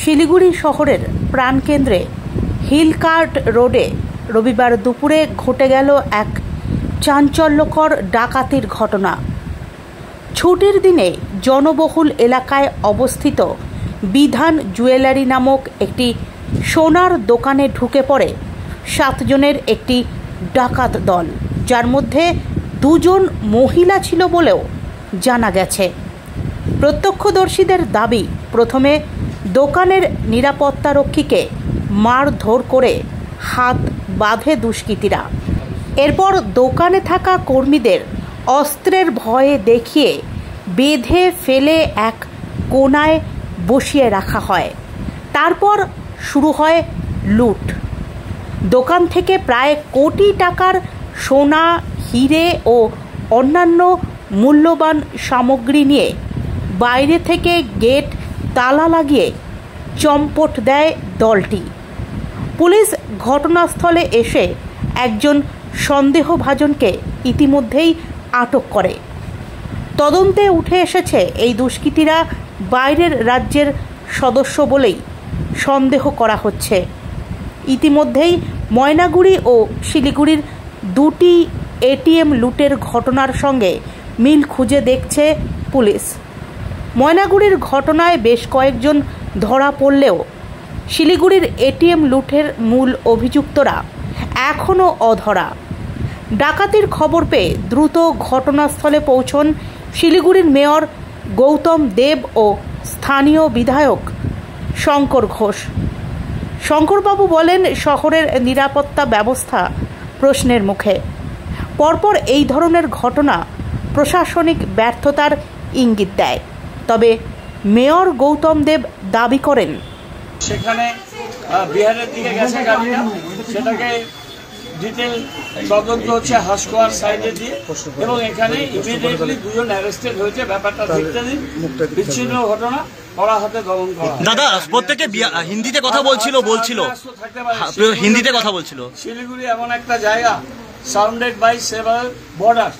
শিলিগুড়ি শহরের প্রাণকেন্দ্রে হিলকার্ট রোডে রবিবার দুপুরে ঘটে গেল এক চাঞ্চল্যকর ডাকাতির ঘটনা। ছুটির দিনে জনবহুল এলাকায় অবস্থিত বিধান জুয়েলারি নামক একটি সোনার দোকানে ঢুকে পড়ে 7 জনের একটি ডাকাত দল, যার মধ্যে 2 জন মহিলা ছিল বলেও জানা গেছে। প্রত্যক্ষদর্শীদের দাবি, প্রথমে দোকানের নিরাপত্তারক্ষীকে মারধর করে হাত বাঁধে দুষ্কৃতীরা। এরপর দোকানে থাকা কর্মীদের অস্ত্রের ভয়ে দেখিয়ে বেঁধে ফেলে এক কোণায় বসিয়ে রাখা হয়। তারপর শুরু হয় লুট। দোকান থেকে প্রায় কোটি টাকার সোনা, হিরে ও অন্যান্য মূল্যবান সামগ্রী নিয়ে বাইরে থেকে গেট তালা লাগিয়ে চম্পট দেয় দলটি। পুলিশ ঘটনাস্থলে এসে একজন সন্দেহভাজনকে ইতিমধ্যেই আটক করে। তদন্তে উঠে এসেছে এই দুষ্কৃতীরা বাইরের রাজ্যের সদস্য বলেই সন্দেহ করা হচ্ছে। ইতিমধ্যেই ময়নাগুড়ি ও শিলিগুড়ির 2টি এটিএম লুটের ঘটনার সঙ্গে মিল খুঁজে দেখছে পুলিশ। ময়নাগুড়ির ঘটনায় বেশ কয়েকজন ধরা পড়লেও শিলিগুড়ির এটিএম লুটের মূল অভিযুক্তরা এখনও অধরা। ডাকাতির খবর পেয়ে দ্রুত ঘটনাস্থলে পৌঁছন শিলিগুড়ির মেয়র গৌতম দেব ও স্থানীয় বিধায়ক শঙ্কর ঘোষ। শঙ্করবাবু বলেন, শহরের নিরাপত্তা ব্যবস্থা প্রশ্নের মুখে। পরপর এই ধরনের ঘটনা প্রশাসনিক ব্যর্থতার ইঙ্গিত দেয়। তবে মেয়র গৌতম দেব দাবি করেন, সেখানে বিহারের দিকে গেছে গাড়িটা, সেটাকে ডিটেল তদন্ত হচ্ছে হাসখোয়ার সাইডে দিয়ে, এবং এখানে ইমিডিয়েটলি 2 জন অ্যারেস্টেড হয়েছে। ব্যাপারটা দেখতে দিন, বিচ্ছিন্ন ঘটনা, কড়া হাতে দমন করা। দাদা, প্রত্যেকে হিন্দিতে কথা বলছিল হিন্দিতে কথা বলছিল। শিলিগুড়ি এমন একটা জায়গা সাউন্ডেড বাই সেভারাল বর্ডার,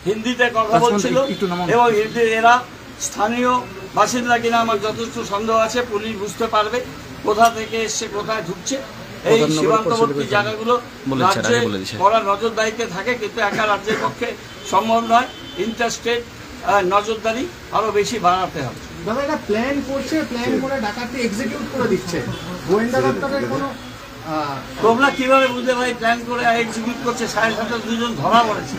হিন্দিতে কথা বলছিল এবং এরা স্থানীয় বাসিন্দা কিনা আমার যথেষ্ট সন্দেহ আছে। পুলিশ বুঝতে পারবে কোথা থেকে এসছে, কোথায় ঢুকছে। এই সীমান্তবর্তী জায়গাগুলো রাজ্যে কড়া নজরদারিতে থাকে, কিন্তু একা রাজ্যের পক্ষে সম্ভব নয়। ইন্টারস্টেট নজরদারি আরো বেশি বাড়াতে হবে। দাদা, এটা প্ল্যান করছে, প্ল্যান করে ডাকাতি এক্সিকিউট করে দিচ্ছে। গোয়েন্দা দপ্তরের কোনো তোমরা কিভাবে বুঝতে ভাই প্ল্যান করে এক্সিকিউট করছে? 7.5 2 জন ধরা পড়েছে।